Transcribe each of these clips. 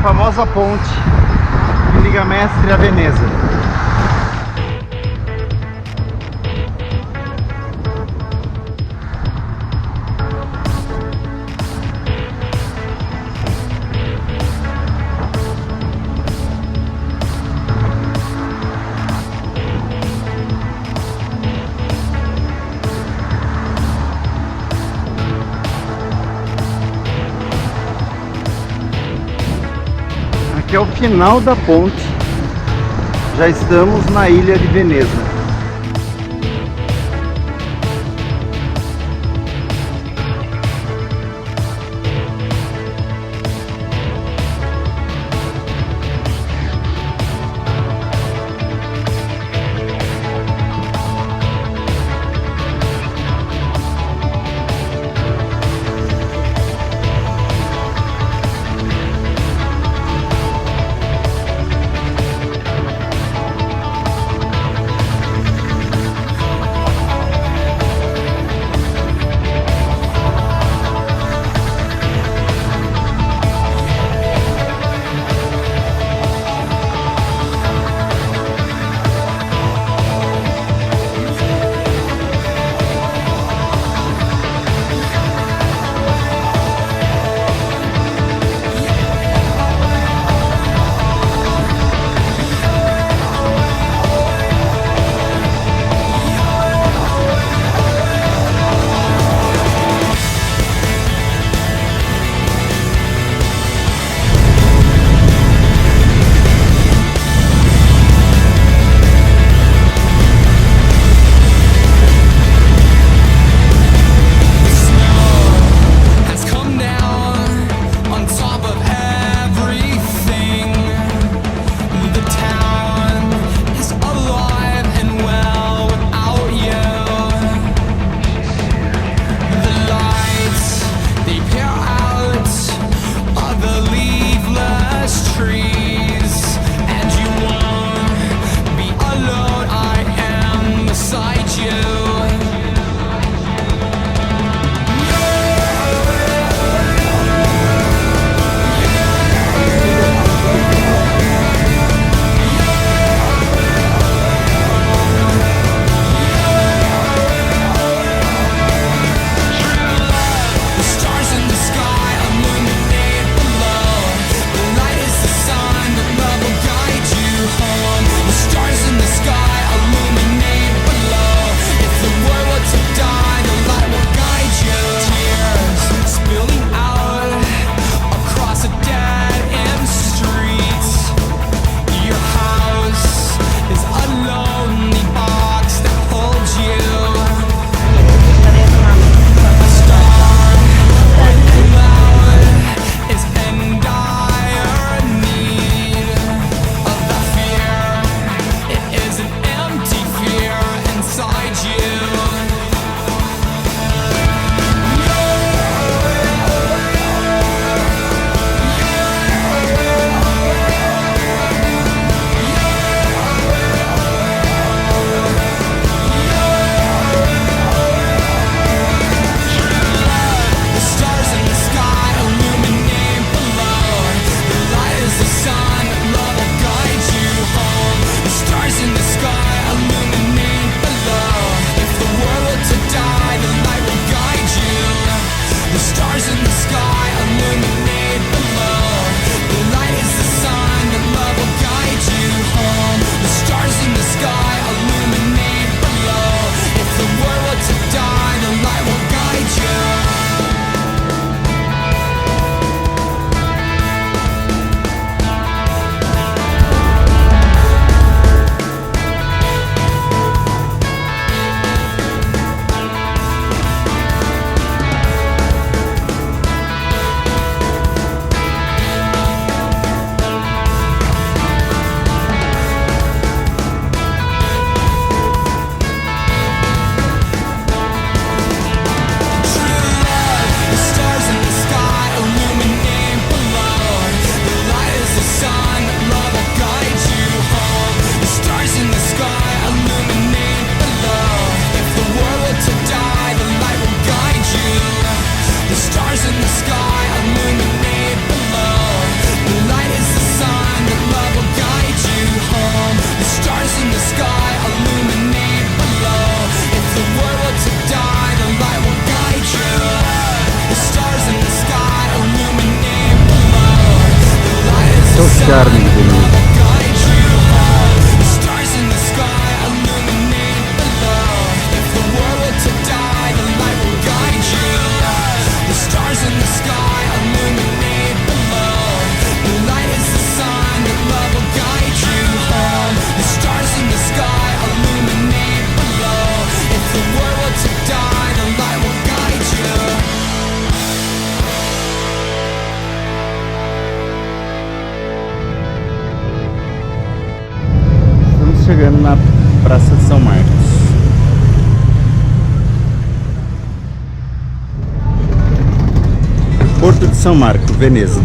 famosa ponte que liga Mestre a Veneza. Aqui é o final da ponte, já estamos na ilha de Veneza. charme de Veneza. Chegando na Praça de São Marcos. Porto de São Marcos, Veneza.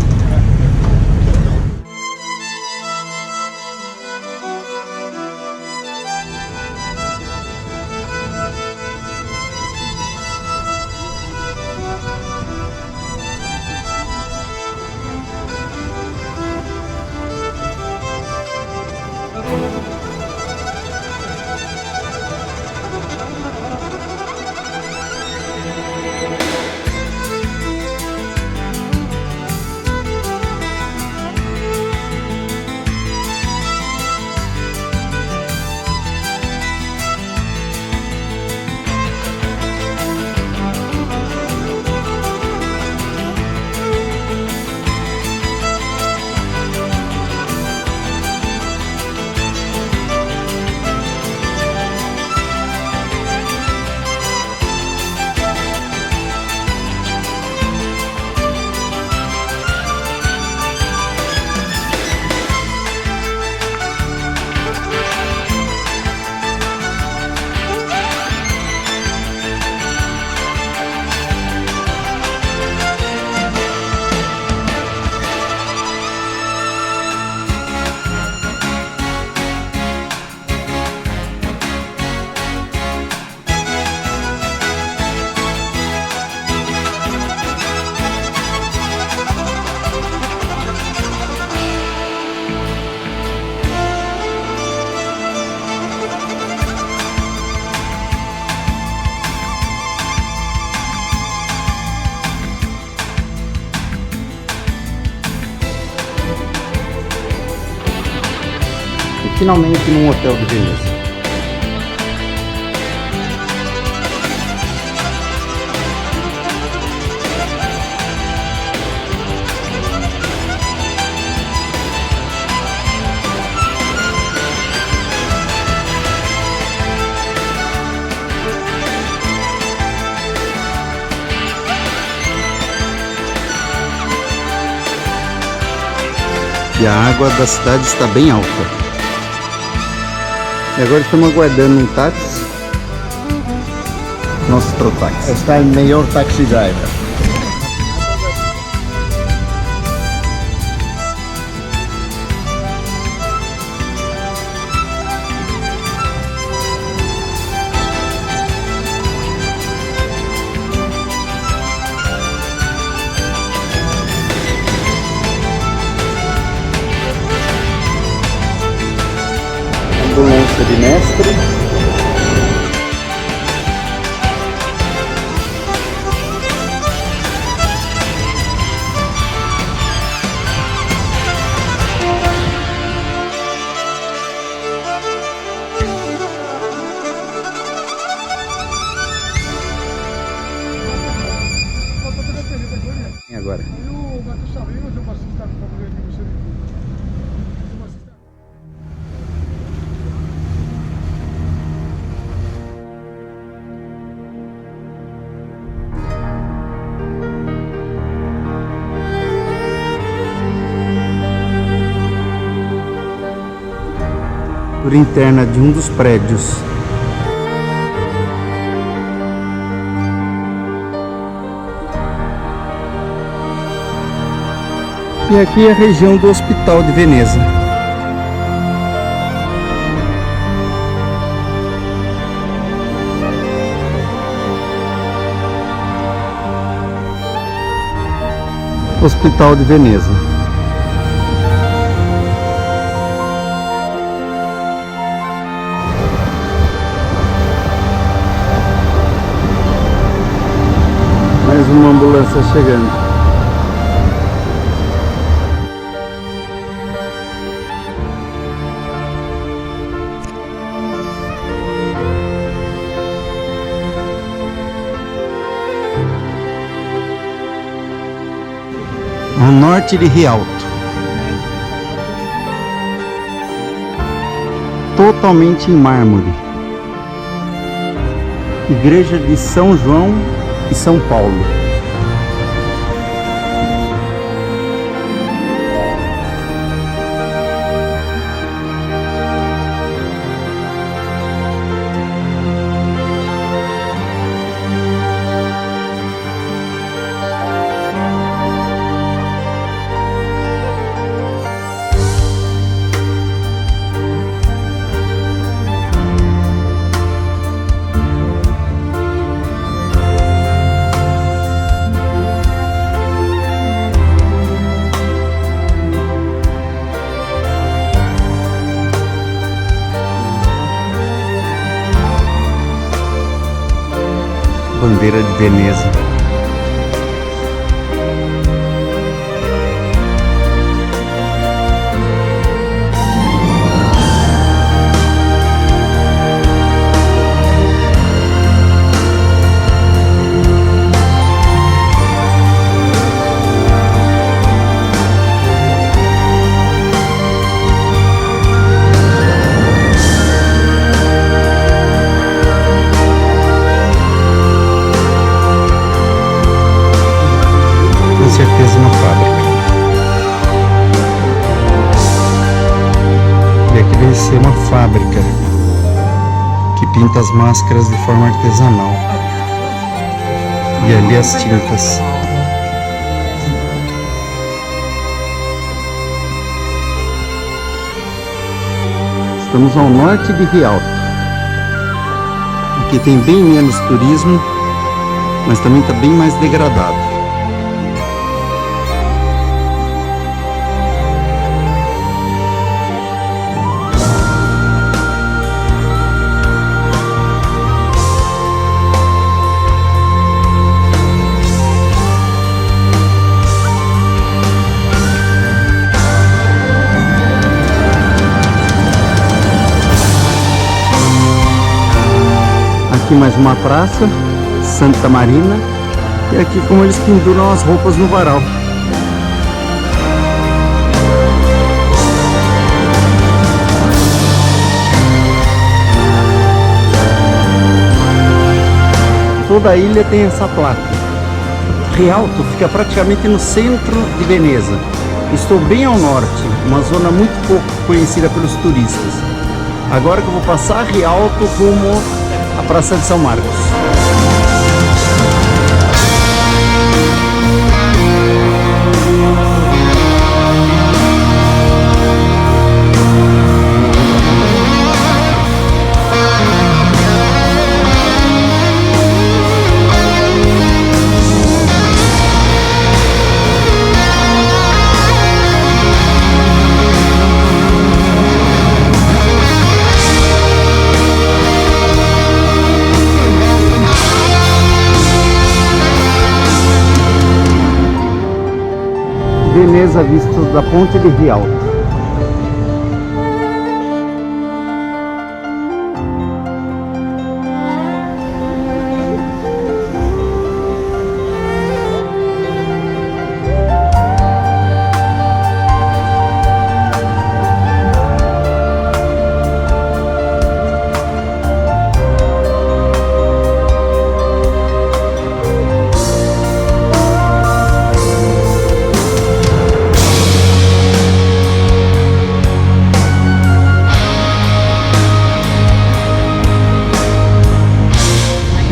Finalmente num hotel de Veneza. E a água da cidade está bem alta. E agora estamos aguardando um táxi. Nosso táxi. Está el mejor taxi driver. Ambulância de mestre. E agora? Por interna de um dos prédios. E aqui é a região do Hospital de Veneza. Hospital de Veneza. Mais uma ambulância chegando. ao norte de Rialto, totalmente em mármore, igreja de São João e São Paulo. Bandeira de Veneza. Certeza uma fábrica. E aqui deve ser uma fábrica que pinta as máscaras de forma artesanal. E ali as tintas. Estamos ao norte de Rialto. Aqui tem bem menos turismo, mas também está bem mais degradado. Aqui mais uma praça, Santa Marina, e aqui como eles penduram as roupas no varal. Toda a ilha tem essa placa. Rialto fica praticamente no centro de Veneza. Estou bem ao norte, uma zona muito pouco conhecida pelos turistas. Agora que eu vou passar Rialto rumo à Praça de São Marcos. Veneza visto da ponte de Rialto.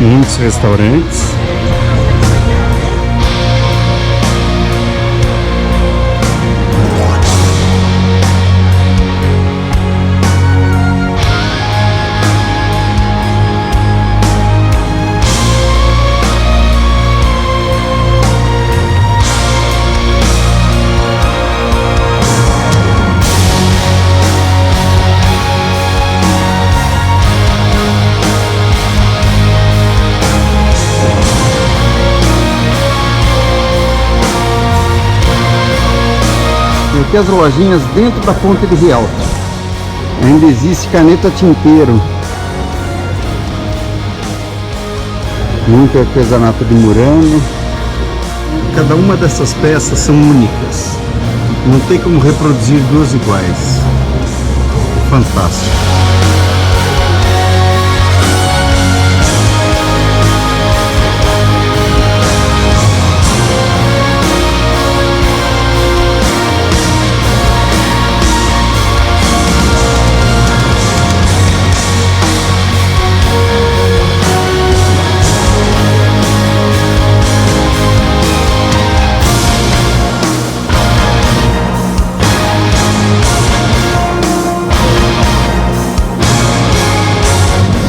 Muitos restaurantes. E aqui as lojinhas dentro da ponte de Rialto. Ainda existe caneta tinteiro. Muito artesanato de Murano. cada uma dessas peças são únicas. Não tem como reproduzir duas iguais. Fantástico.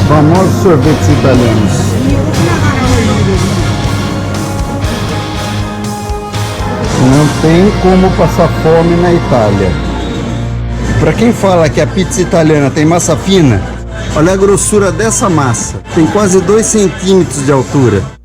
Famosos sorvetes italianos. Não tem como passar fome na Itália. Para quem fala que a pizza italiana tem massa fina, olha a grossura dessa massa. Tem quase 2 centímetros de altura.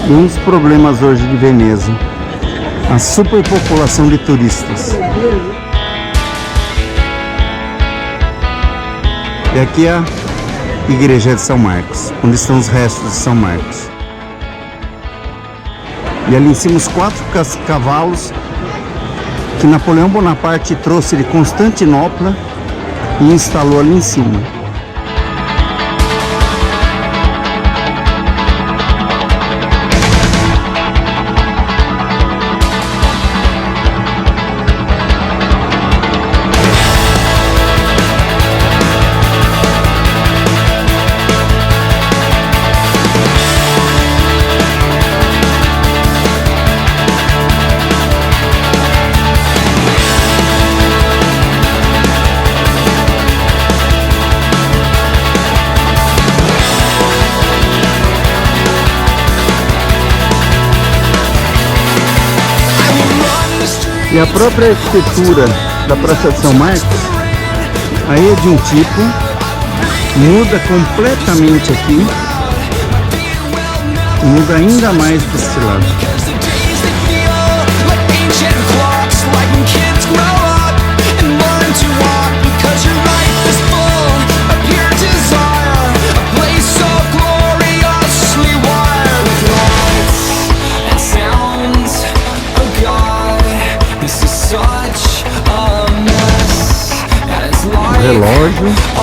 Um dos problemas hoje de Veneza, a superpopulação de turistas. E aqui é a igreja de São Marcos, onde estão os restos de São Marcos. E ali em cima os 4 cavalos que Napoleão Bonaparte trouxe de Constantinopla e instalou ali em cima. E a própria arquitetura da Praça de São Marcos, aí é de um tipo, muda completamente aqui, muda ainda mais desse lado. Relógio.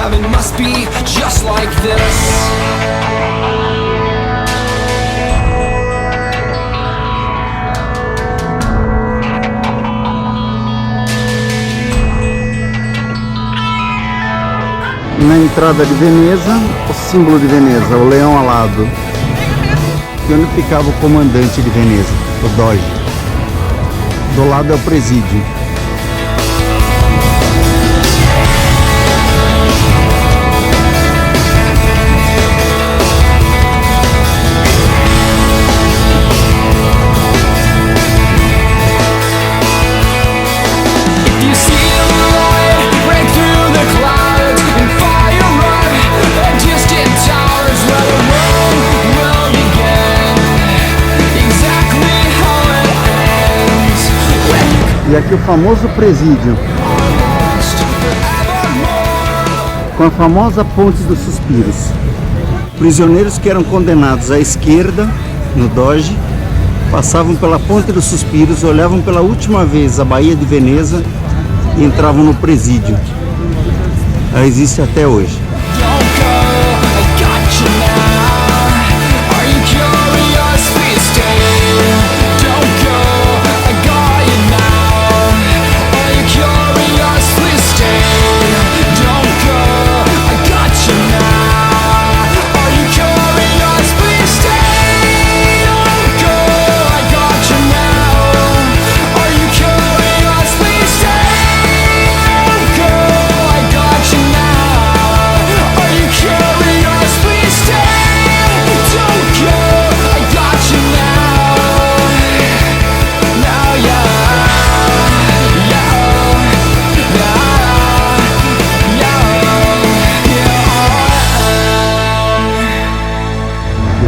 heaven must be just like this. Na entrada de Veneza, o símbolo de Veneza, o leão alado, e onde ficava o comandante de Veneza, o Doge. Do lado é o presídio. E aqui o famoso presídio, com a famosa Ponte dos Suspiros. Prisioneiros que eram condenados à esquerda, no Doge, passavam pela Ponte dos Suspiros, olhavam pela última vez a Baía de Veneza e entravam no presídio. Ela existe até hoje.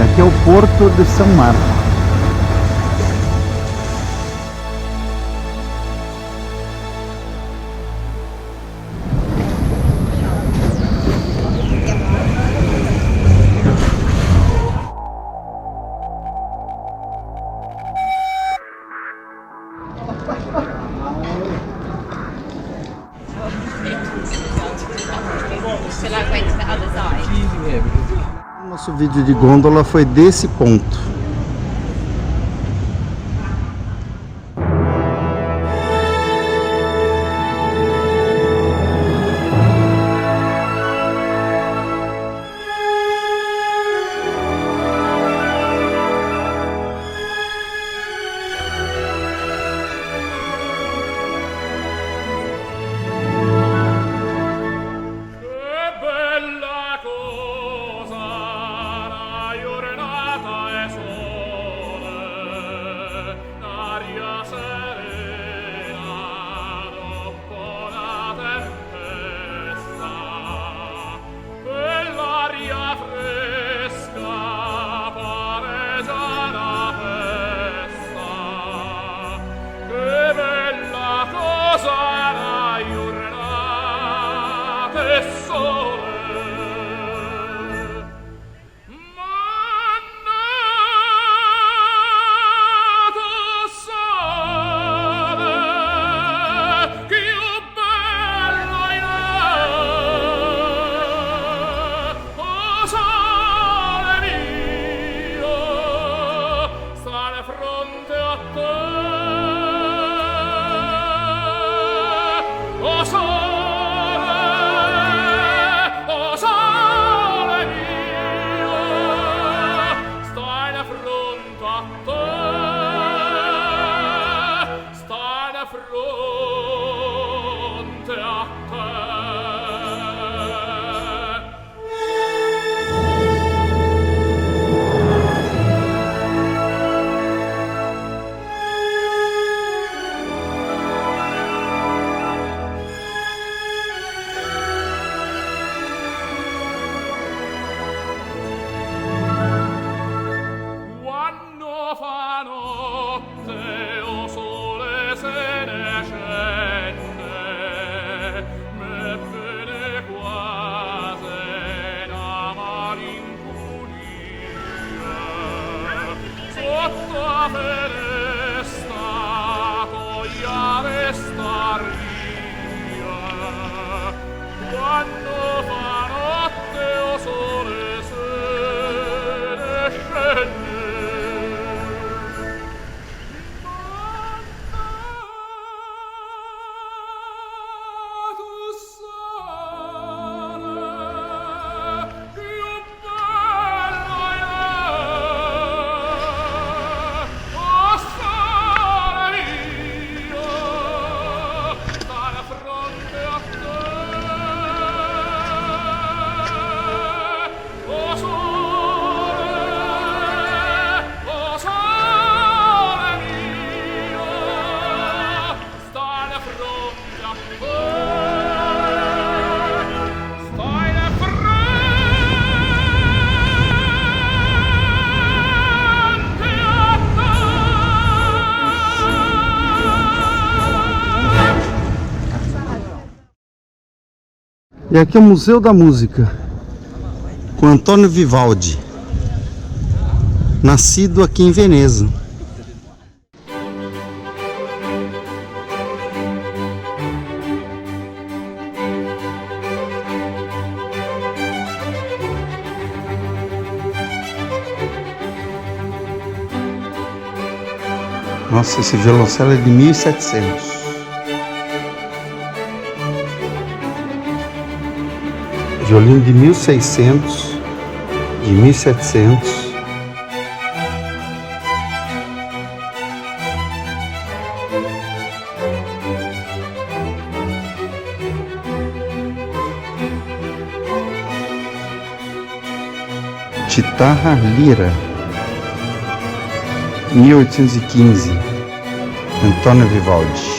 Aqui é o Porto de São Marcos. Nosso vídeo de gôndola foi desse ponto. Quando fa E aqui é o Museu da Música, com Antônio Vivaldi, nascido aqui em Veneza. Nossa, esse violoncelo é de 1700. Violino de 1600, de 1700. Chitarra Lira, 1815, Antônio Vivaldi.